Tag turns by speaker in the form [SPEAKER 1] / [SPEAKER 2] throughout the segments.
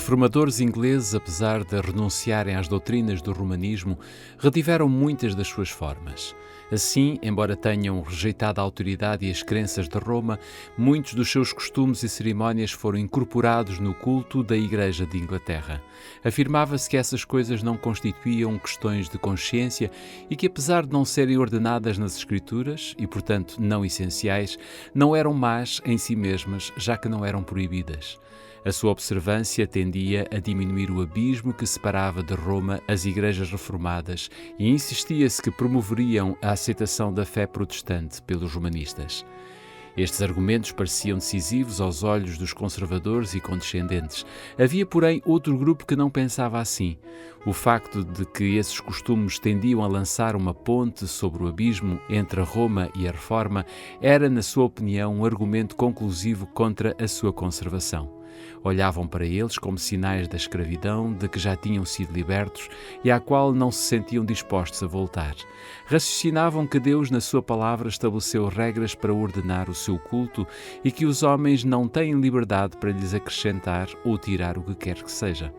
[SPEAKER 1] reformadores ingleses, apesar de renunciarem às doutrinas do romanismo, retiveram muitas das suas formas. Assim, embora tenham rejeitado a autoridade e as crenças de Roma, muitos dos seus costumes e cerimónias foram incorporados no culto da Igreja de Inglaterra. Afirmava-se que essas coisas não constituíam questões de consciência e que, apesar de não serem ordenadas nas Escrituras e, portanto, não essenciais, não eram más em si mesmas, já que não eram proibidas. A sua observância tendia a diminuir o abismo que separava de Roma as igrejas reformadas e insistia-se que promoveriam a aceitação da fé protestante pelos romanistas. Estes argumentos pareciam decisivos aos olhos dos conservadores e condescendentes. Havia, porém, outro grupo que não pensava assim. O facto de que esses costumes tendiam a lançar uma ponte sobre o abismo entre Roma e a Reforma era, na sua opinião, um argumento conclusivo contra a sua conservação. Olhavam para eles como sinais da escravidão de que já tinham sido libertos e à qual não se sentiam dispostos a voltar. Raciocinavam que Deus, na sua palavra, estabeleceu regras para ordenar o seu culto e que os homens não têm liberdade para lhes acrescentar ou tirar o que quer que seja.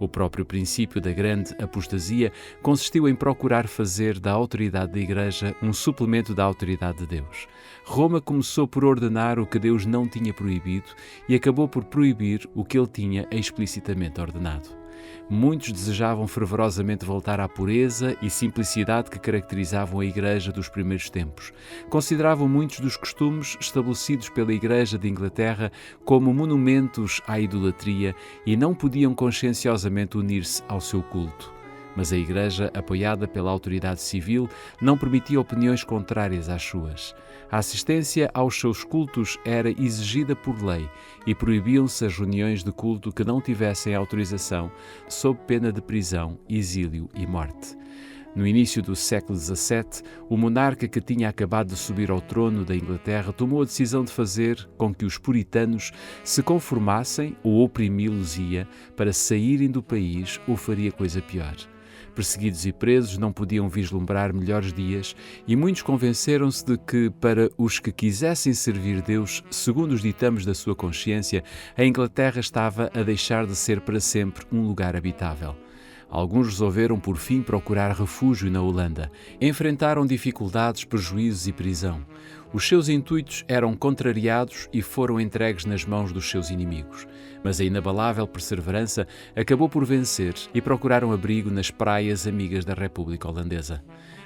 [SPEAKER 1] O próprio princípio da grande apostasia consistiu em procurar fazer da autoridade da Igreja um suplemento da autoridade de Deus. Roma começou por ordenar o que Deus não tinha proibido e acabou por proibir o que ele tinha explicitamente ordenado. Muitos desejavam fervorosamente voltar à pureza e simplicidade que caracterizavam a Igreja dos primeiros tempos. Consideravam muitos dos costumes estabelecidos pela Igreja de Inglaterra como monumentos à idolatria e não podiam conscienciosamente unir-se ao seu culto. Mas a Igreja, apoiada pela autoridade civil, não permitia opiniões contrárias às suas. A assistência aos seus cultos era exigida por lei e proibiam-se as reuniões de culto que não tivessem autorização, sob pena de prisão, exílio e morte. No início do século XVII, o monarca que tinha acabado de subir ao trono da Inglaterra tomou a decisão de fazer com que os puritanos se conformassem ou oprimi-los-ia para saírem do país ou faria coisa pior. Perseguidos e presos, não podiam vislumbrar melhores dias e muitos convenceram-se de que, para os que quisessem servir Deus, segundo os ditames da sua consciência, a Inglaterra estava a deixar de ser para sempre um lugar habitável. Alguns resolveram, por fim, procurar refúgio na Holanda. Enfrentaram dificuldades, prejuízos e prisão. Os seus intuitos eram contrariados e foram entregues nas mãos dos seus inimigos. Mas a inabalável perseverança acabou por vencer e procuraram abrigo nas praias amigas da República Holandesa.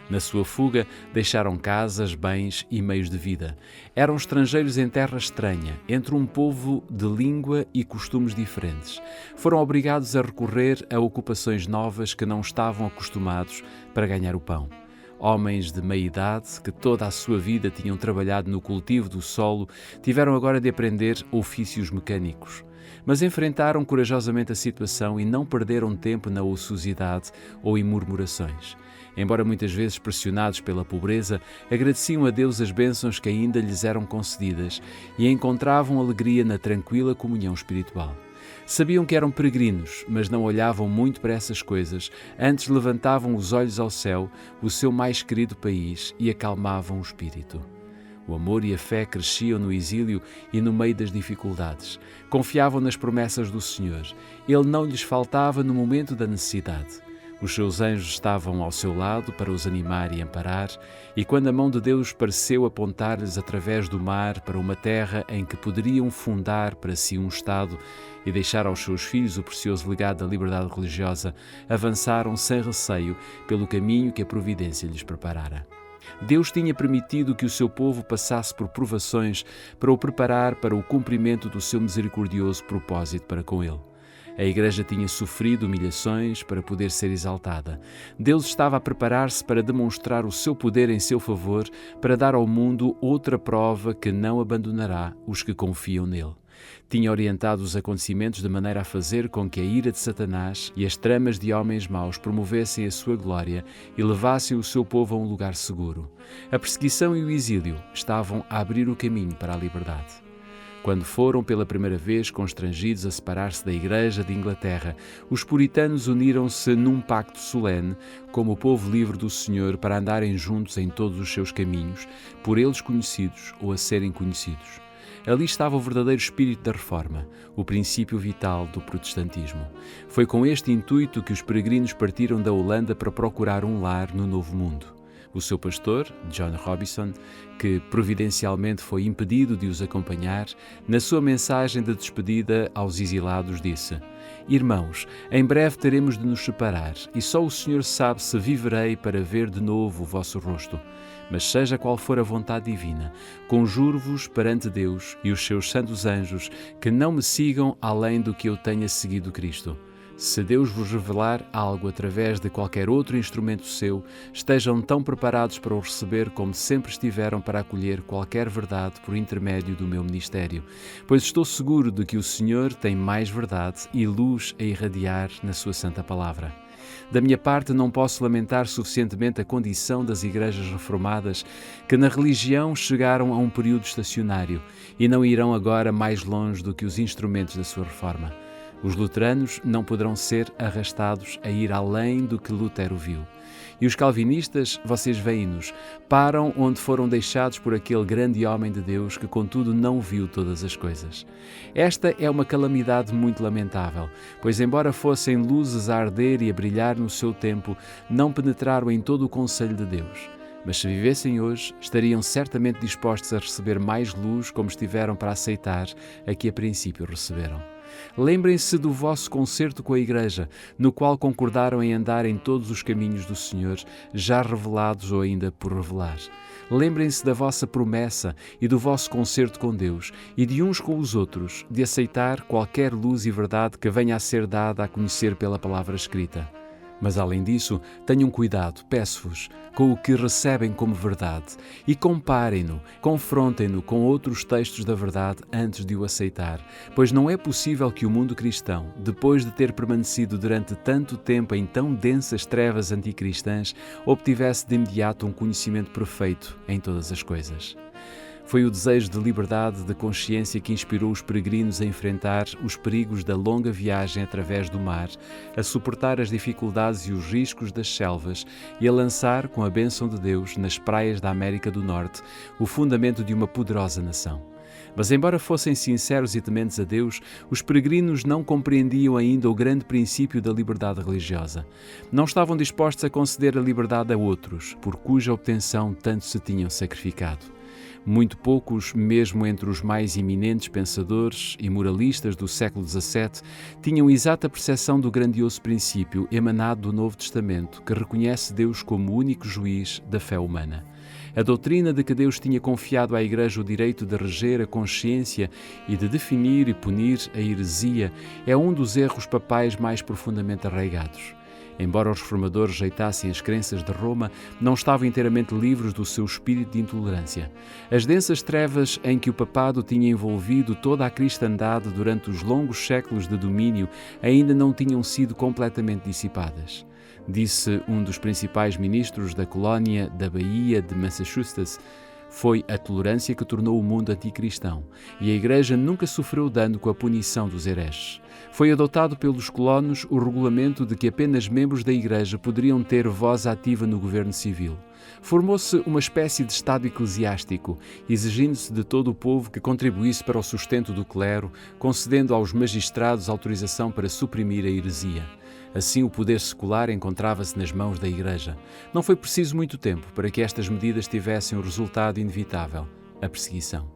[SPEAKER 1] Na sua fuga, deixaram casas, bens e meios de vida. Eram estrangeiros em terra estranha, entre um povo de língua e costumes diferentes. Foram obrigados a recorrer a ocupações novas que não estavam acostumados para ganhar o pão. Homens de meia-idade, que toda a sua vida tinham trabalhado no cultivo do solo, tiveram agora de aprender ofícios mecânicos. Mas enfrentaram corajosamente a situação e não perderam tempo na ociosidade ou em murmurações. Embora muitas vezes pressionados pela pobreza, agradeciam a Deus as bênçãos que ainda lhes eram concedidas e encontravam alegria na tranquila comunhão espiritual. Sabiam que eram peregrinos, mas não olhavam muito para essas coisas, antes levantavam os olhos ao céu, o seu mais querido país, e acalmavam o espírito. O amor e a fé cresciam no exílio e no meio das dificuldades. Confiavam nas promessas do Senhor. Ele não lhes faltava no momento da necessidade. Os seus anjos estavam ao seu lado para os animar e amparar, e quando a mão de Deus pareceu apontar-lhes através do mar para uma terra em que poderiam fundar para si um Estado e deixar aos seus filhos o precioso legado da liberdade religiosa, avançaram sem receio pelo caminho que a providência lhes preparara. Deus tinha permitido que o seu povo passasse por provações para o preparar para o cumprimento do seu misericordioso propósito para com ele. A Igreja tinha sofrido humilhações para poder ser exaltada. Deus estava a preparar-se para demonstrar o seu poder em seu favor, para dar ao mundo outra prova que não abandonará os que confiam nele. Tinha orientado os acontecimentos de maneira a fazer com que a ira de Satanás e as tramas de homens maus promovessem a sua glória e levassem o seu povo a um lugar seguro. A perseguição e o exílio estavam a abrir o caminho para a liberdade. Quando foram pela primeira vez constrangidos a separar-se da Igreja de Inglaterra, os puritanos uniram-se num pacto solene, como o povo livre do Senhor, para andarem juntos em todos os seus caminhos, por eles conhecidos ou a serem conhecidos. Ali estava o verdadeiro espírito da Reforma, o princípio vital do protestantismo. Foi com este intuito que os peregrinos partiram da Holanda para procurar um lar no Novo Mundo. O seu pastor, John Robison, que providencialmente foi impedido de os acompanhar, na sua mensagem de despedida aos exilados disse: Irmãos, em breve teremos de nos separar, e só o Senhor sabe se viverei para ver de novo o vosso rosto. Mas seja qual for a vontade divina, conjuro-vos perante Deus e os seus santos anjos que não me sigam além do que eu tenha seguido Cristo. Se Deus vos revelar algo através de qualquer outro instrumento seu, estejam tão preparados para o receber como sempre estiveram para acolher qualquer verdade por intermédio do meu ministério, pois estou seguro de que o Senhor tem mais verdade e luz a irradiar na sua santa palavra. Da minha parte, não posso lamentar suficientemente a condição das igrejas reformadas que na religião chegaram a um período estacionário e não irão agora mais longe do que os instrumentos da sua reforma. Os luteranos não poderão ser arrastados a ir além do que Lutero viu. E os calvinistas, vocês veem-nos, param onde foram deixados por aquele grande homem de Deus que, contudo, não viu todas as coisas. Esta é uma calamidade muito lamentável, pois, embora fossem luzes a arder e a brilhar no seu tempo, não penetraram em todo o conselho de Deus. Mas se vivessem hoje, estariam certamente dispostos a receber mais luz como estiveram para aceitar a que a princípio receberam. Lembrem-se do vosso concerto com a Igreja, no qual concordaram em andar em todos os caminhos do Senhor, já revelados ou ainda por revelar. Lembrem-se da vossa promessa e do vosso concerto com Deus e de uns com os outros, de aceitar qualquer luz e verdade que venha a ser dada a conhecer pela palavra escrita. Mas, além disso, tenham cuidado, peço-vos, com o que recebem como verdade e comparem-no, confrontem-no com outros textos da verdade antes de o aceitar, pois não é possível que o mundo cristão, depois de ter permanecido durante tanto tempo em tão densas trevas anticristãs, obtivesse de imediato um conhecimento perfeito em todas as coisas. Foi o desejo de liberdade de consciência que inspirou os peregrinos a enfrentar os perigos da longa viagem através do mar, a suportar as dificuldades e os riscos das selvas e a lançar, com a bênção de Deus, nas praias da América do Norte, o fundamento de uma poderosa nação. Mas, embora fossem sinceros e tementes a Deus, os peregrinos não compreendiam ainda o grande princípio da liberdade religiosa. Não estavam dispostos a conceder a liberdade a outros, por cuja obtenção tanto se tinham sacrificado. Muito poucos, mesmo entre os mais eminentes pensadores e moralistas do século XVII, tinham exata percepção do grandioso princípio emanado do Novo Testamento, que reconhece Deus como o único juiz da fé humana. A doutrina de que Deus tinha confiado à Igreja o direito de reger a consciência e de definir e punir a heresia é um dos erros papais mais profundamente arraigados. Embora os reformadores rejeitassem as crenças de Roma, não estavam inteiramente livres do seu espírito de intolerância. As densas trevas em que o papado tinha envolvido toda a cristandade durante os longos séculos de domínio ainda não tinham sido completamente dissipadas. Disse um dos principais ministros da colónia da Baía de Massachusetts: foi a tolerância que tornou o mundo anticristão, e a Igreja nunca sofreu dano com a punição dos hereges. Foi adotado pelos colonos o regulamento de que apenas membros da Igreja poderiam ter voz ativa no governo civil. Formou-se uma espécie de Estado eclesiástico, exigindo-se de todo o povo que contribuísse para o sustento do clero, concedendo aos magistrados autorização para suprimir a heresia. Assim, o poder secular encontrava-se nas mãos da Igreja. Não foi preciso muito tempo para que estas medidas tivessem o resultado inevitável: a perseguição.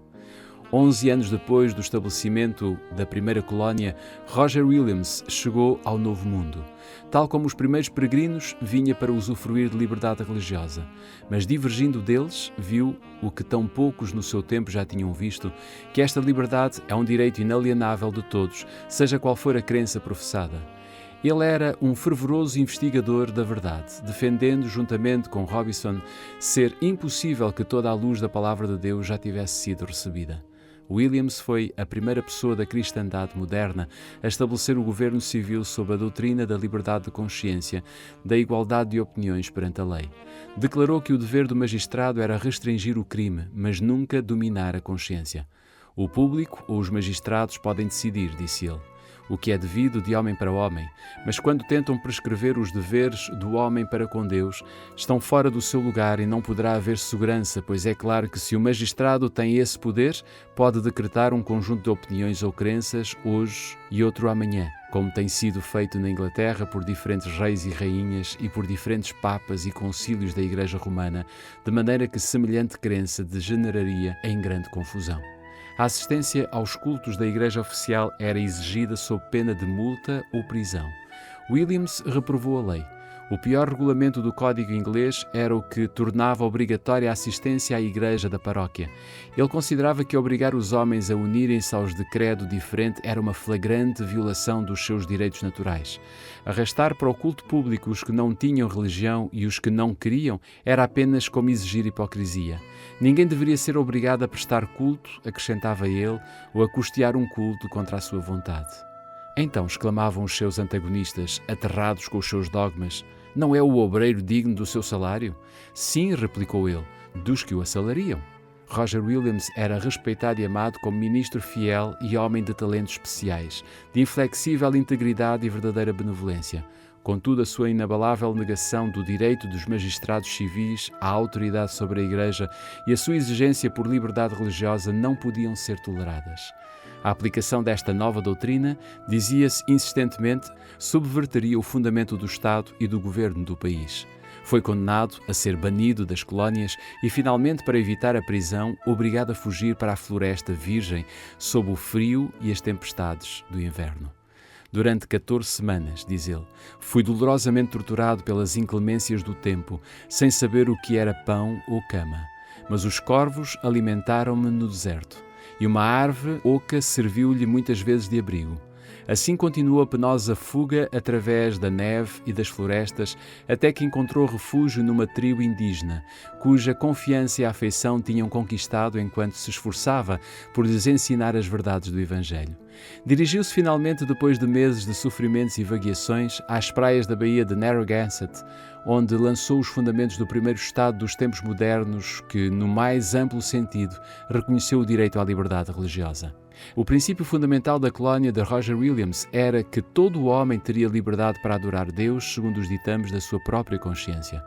[SPEAKER 1] 11 anos depois do estabelecimento da primeira colónia, Roger Williams chegou ao Novo Mundo. Tal como os primeiros peregrinos, vinha para usufruir de liberdade religiosa, mas divergindo deles, viu o que tão poucos no seu tempo já tinham visto, que esta liberdade é um direito inalienável de todos, seja qual for a crença professada. Ele era um fervoroso investigador da verdade, defendendo, juntamente com Robison, ser impossível que toda a luz da palavra de Deus já tivesse sido recebida. Williams foi a primeira pessoa da cristandade moderna a estabelecer o governo civil sob a doutrina da liberdade de consciência, da igualdade de opiniões perante a lei. Declarou que o dever do magistrado era restringir o crime, mas nunca dominar a consciência. O público ou os magistrados podem decidir, disse ele. o que é devido de homem para homem, mas quando tentam prescrever os deveres do homem para com Deus, estão fora do seu lugar e não poderá haver segurança, pois é claro que se o magistrado tem esse poder, pode decretar um conjunto de opiniões ou crenças hoje e outro amanhã, como tem sido feito na Inglaterra por diferentes reis e rainhas e por diferentes papas e concílios da Igreja Romana, de maneira que semelhante crença degeneraria em grande confusão. A assistência aos cultos da Igreja Oficial era exigida sob pena de multa ou prisão. Williams reprovou a lei. O pior regulamento do Código Inglês era o que tornava obrigatória a assistência à igreja da paróquia. Ele considerava que obrigar os homens a unirem-se aos de credo diferente era uma flagrante violação dos seus direitos naturais. Arrastar para o culto público os que não tinham religião e os que não queriam era apenas como exigir hipocrisia. Ninguém deveria ser obrigado a prestar culto, acrescentava ele, ou a custear um culto contra a sua vontade. Então exclamavam os seus antagonistas, aterrados com os seus dogmas: não é o obreiro digno do seu salário? Sim, replicou ele, dos que o assalariam. Roger Williams era respeitado e amado como ministro fiel e homem de talentos especiais, de inflexível integridade e verdadeira benevolência. Contudo, a sua inabalável negação do direito dos magistrados civis à autoridade sobre a Igreja e a sua exigência por liberdade religiosa não podiam ser toleradas. A aplicação desta nova doutrina, dizia-se insistentemente, subverteria o fundamento do Estado e do governo do país. Foi condenado a ser banido das colónias e, finalmente, para evitar a prisão, obrigado a fugir para a floresta virgem, sob o frio e as tempestades do inverno. Durante 14 semanas, diz ele, fui dolorosamente torturado pelas inclemências do tempo, sem saber o que era pão ou cama. Mas os corvos alimentaram-me no deserto, e uma árvore oca serviu-lhe muitas vezes de abrigo. Assim continuou a penosa fuga através da neve e das florestas, até que encontrou refúgio numa tribo indígena, cuja confiança e afeição tinham conquistado enquanto se esforçava por lhes ensinar as verdades do Evangelho. Dirigiu-se finalmente, depois de meses de sofrimentos e vagueações, às praias da baía de Narragansett, onde lançou os fundamentos do primeiro Estado dos tempos modernos que, no mais amplo sentido, reconheceu o direito à liberdade religiosa. O princípio fundamental da colónia de Roger Williams era que todo o homem teria liberdade para adorar Deus segundo os ditames da sua própria consciência.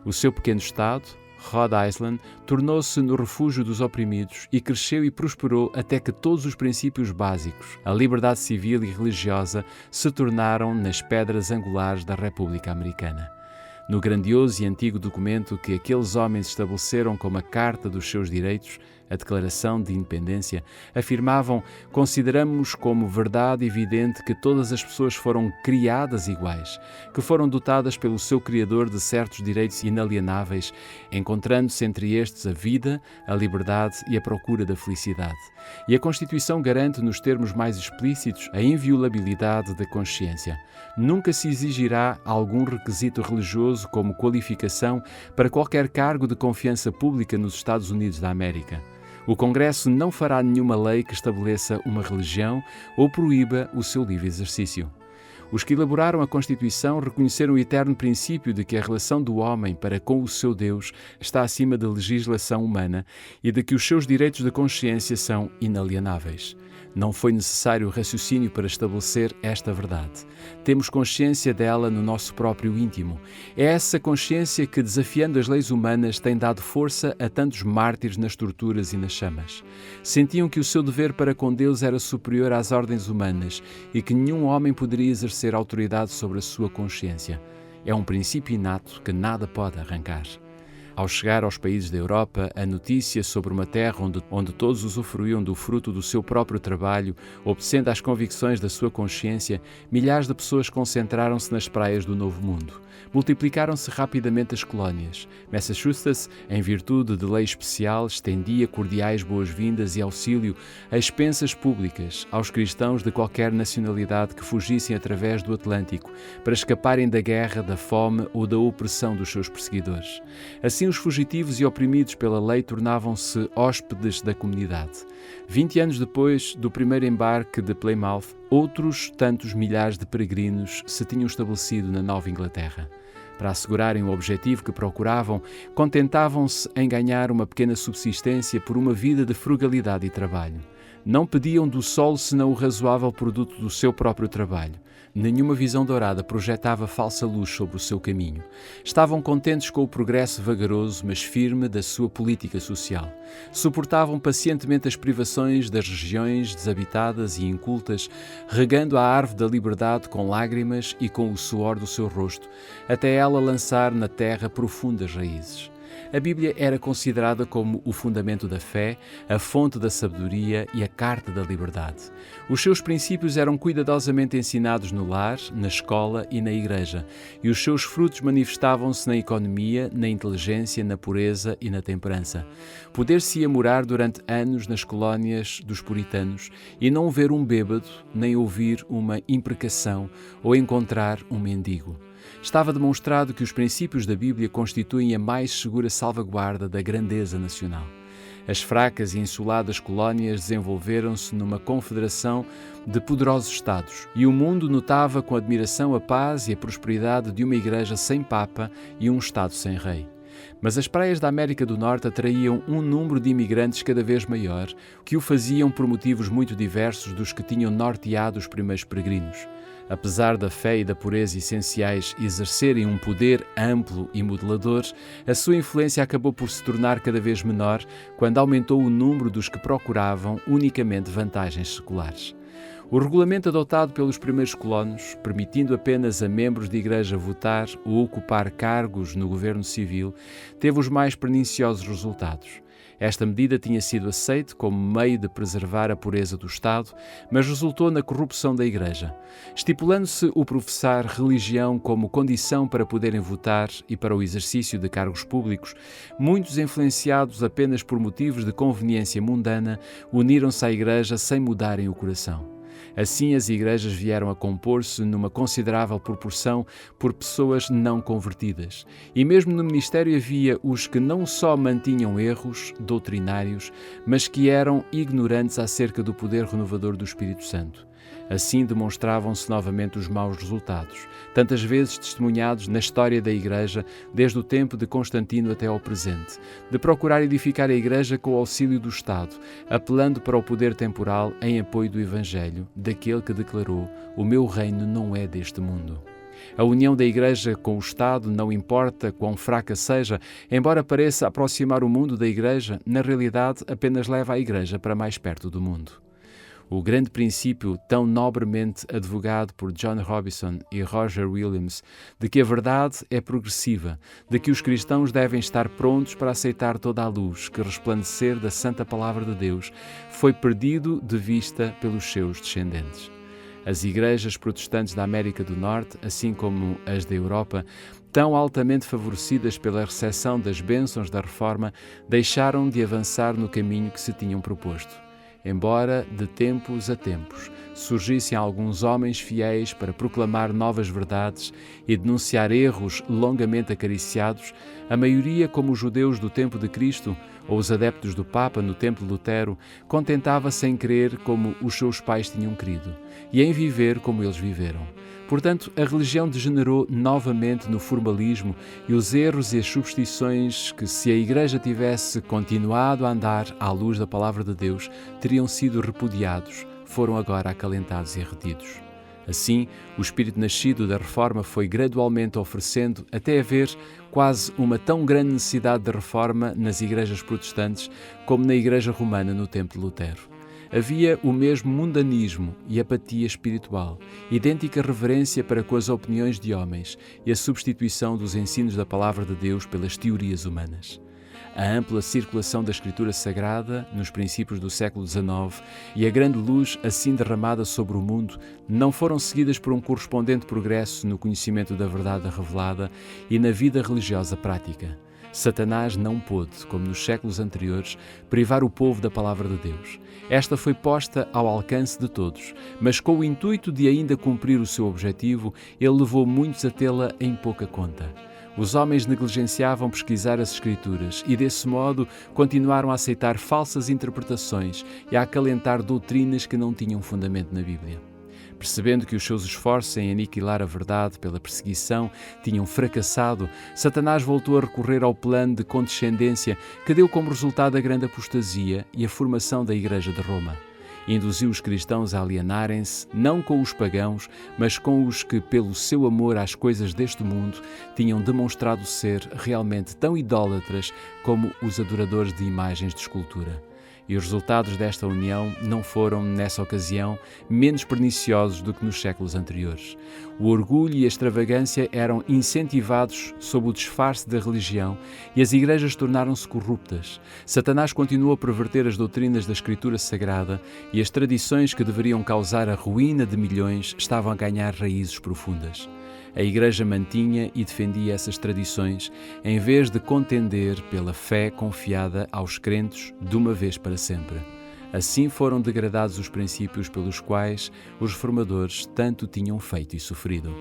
[SPEAKER 1] O seu pequeno Estado, Rhode Island, tornou-se no refúgio dos oprimidos e cresceu e prosperou até que todos os princípios básicos, a liberdade civil e religiosa, se tornaram nas pedras angulares da República Americana. No grandioso e antigo documento que aqueles homens estabeleceram como a Carta dos seus Direitos, a Declaração de Independência, afirmavam: consideramos como verdade evidente que todas as pessoas foram criadas iguais, que foram dotadas pelo seu Criador de certos direitos inalienáveis, encontrando-se entre estes a vida, a liberdade e a procura da felicidade. E a Constituição garante, nos termos mais explícitos, a inviolabilidade da consciência. Nunca se exigirá algum requisito religioso como qualificação para qualquer cargo de confiança pública nos Estados Unidos da América. O Congresso não fará nenhuma lei que estabeleça uma religião ou proíba o seu livre exercício. Os que elaboraram a Constituição reconheceram o eterno princípio de que a relação do homem para com o seu Deus está acima da legislação humana e de que os seus direitos de consciência são inalienáveis. Não foi necessário raciocínio para estabelecer esta verdade. Temos consciência dela no nosso próprio íntimo. É essa consciência que, desafiando as leis humanas, tem dado força a tantos mártires nas torturas e nas chamas. Sentiam que o seu dever para com Deus era superior às ordens humanas e que nenhum homem poderia exercer autoridade sobre a sua consciência. É um princípio inato que nada pode arrancar. Ao chegar aos países da Europa, a notícia sobre uma terra onde todos usufruíam do fruto do seu próprio trabalho, obedecendo às convicções da sua consciência, milhares de pessoas concentraram-se nas praias do Novo Mundo. Multiplicaram-se rapidamente as colónias. Massachusetts, em virtude de lei especial, estendia cordiais boas-vindas e auxílio a expensas públicas aos cristãos de qualquer nacionalidade que fugissem através do Atlântico para escaparem da guerra, da fome ou da opressão dos seus perseguidores. Assim, os fugitivos e oprimidos pela lei tornavam-se hóspedes da comunidade. 20 anos depois do primeiro embarque de Plymouth, outros tantos milhares de peregrinos se tinham estabelecido na Nova Inglaterra. Para assegurarem o objetivo que procuravam, contentavam-se em ganhar uma pequena subsistência por uma vida de frugalidade e trabalho. Não pediam do sol senão o razoável produto do seu próprio trabalho. Nenhuma visão dourada projetava falsa luz sobre o seu caminho. Estavam contentes com o progresso vagaroso, mas firme, da sua política social. Suportavam pacientemente as privações das regiões desabitadas e incultas, regando a árvore da liberdade com lágrimas e com o suor do seu rosto, até ela lançar na terra profundas raízes. A Bíblia era considerada como o fundamento da fé, a fonte da sabedoria e a carta da liberdade. Os seus princípios eram cuidadosamente ensinados no lar, na escola e na igreja, e os seus frutos manifestavam-se na economia, na inteligência, na pureza e na temperança. Poder-se-ia morar durante anos nas colónias dos puritanos e não ver um bêbado, nem ouvir uma imprecação ou encontrar um mendigo. Estava demonstrado que os princípios da Bíblia constituem a mais segura salvaguarda da grandeza nacional. As fracas e insuladas colónias desenvolveram-se numa confederação de poderosos Estados, e o mundo notava com admiração a paz e a prosperidade de uma igreja sem Papa e um Estado sem rei. Mas as praias da América do Norte atraíam um número de imigrantes cada vez maior, que o faziam por motivos muito diversos dos que tinham norteado os primeiros peregrinos. Apesar da fé e da pureza essenciais exercerem um poder amplo e modelador, a sua influência acabou por se tornar cada vez menor quando aumentou o número dos que procuravam unicamente vantagens seculares. O regulamento adotado pelos primeiros colonos, permitindo apenas a membros de igreja votar ou ocupar cargos no governo civil, teve os mais perniciosos resultados. Esta medida tinha sido aceita como meio de preservar a pureza do Estado, mas resultou na corrupção da Igreja, estipulando-se o professar religião como condição para poderem votar e para o exercício de cargos públicos. Muitos, influenciados apenas por motivos de conveniência mundana, uniram-se à Igreja sem mudarem o coração. Assim, as igrejas vieram a compor-se numa considerável proporção por pessoas não convertidas. E mesmo no ministério havia os que não só mantinham erros doutrinários, mas que eram ignorantes acerca do poder renovador do Espírito Santo. Assim demonstravam-se novamente os maus resultados, tantas vezes testemunhados na história da Igreja, desde o tempo de Constantino até ao presente, de procurar edificar a Igreja com o auxílio do Estado, apelando para o poder temporal em apoio do Evangelho, daquele que declarou: "O meu reino não é deste mundo". A união da Igreja com o Estado, não importa quão fraca seja, embora pareça aproximar o mundo da Igreja, na realidade apenas leva a Igreja para mais perto do mundo. O grande princípio, tão nobremente advogado por John Robison e Roger Williams, de que a verdade é progressiva, de que os cristãos devem estar prontos para aceitar toda a luz que resplandecer da Santa Palavra de Deus, foi perdido de vista pelos seus descendentes. As igrejas protestantes da América do Norte, assim como as da Europa, tão altamente favorecidas pela recepção das bênçãos da Reforma, deixaram de avançar no caminho que se tinham proposto. Embora, de tempos a tempos, surgissem alguns homens fiéis para proclamar novas verdades e denunciar erros longamente acariciados, a maioria, como os judeus do tempo de Cristo ou os adeptos do Papa no tempo de Lutero, contentava-se em crer como os seus pais tinham crido e em viver como eles viveram. Portanto, a religião degenerou novamente no formalismo e os erros e as superstições que, se a Igreja tivesse continuado a andar à luz da Palavra de Deus, teriam sido repudiados, foram agora acalentados e retidos. Assim, o espírito nascido da Reforma foi gradualmente oferecendo até haver quase uma tão grande necessidade de reforma nas igrejas protestantes como na Igreja Romana no tempo de Lutero. Havia o mesmo mundanismo e apatia espiritual, idêntica reverência para com as opiniões de homens e a substituição dos ensinos da Palavra de Deus pelas teorias humanas. A ampla circulação da Escritura Sagrada nos princípios do século XIX e a grande luz assim derramada sobre o mundo não foram seguidas por um correspondente progresso no conhecimento da verdade revelada e na vida religiosa prática. Satanás não pôde, como nos séculos anteriores, privar o povo da Palavra de Deus. Esta foi posta ao alcance de todos, mas com o intuito de ainda cumprir o seu objetivo, ele levou muitos a tê-la em pouca conta. Os homens negligenciavam pesquisar as Escrituras e, desse modo, continuaram a aceitar falsas interpretações e a acalentar doutrinas que não tinham fundamento na Bíblia. Percebendo que os seus esforços em aniquilar a verdade pela perseguição tinham fracassado, Satanás voltou a recorrer ao plano de condescendência que deu como resultado a grande apostasia e a formação da Igreja de Roma. Induziu os cristãos a alienarem-se, não com os pagãos, mas com os que, pelo seu amor às coisas deste mundo, tinham demonstrado ser realmente tão idólatras como os adoradores de imagens de escultura. E os resultados desta união não foram, nessa ocasião, menos perniciosos do que nos séculos anteriores. O orgulho e a extravagância eram incentivados sob o disfarce da religião e as igrejas tornaram-se corruptas. Satanás continuou a perverter as doutrinas da Escritura Sagrada e as tradições que deveriam causar a ruína de milhões estavam a ganhar raízes profundas. A Igreja mantinha e defendia essas tradições, em vez de contender pela fé confiada aos crentes de uma vez para sempre. Assim foram degradados os princípios pelos quais os reformadores tanto tinham feito e sofrido.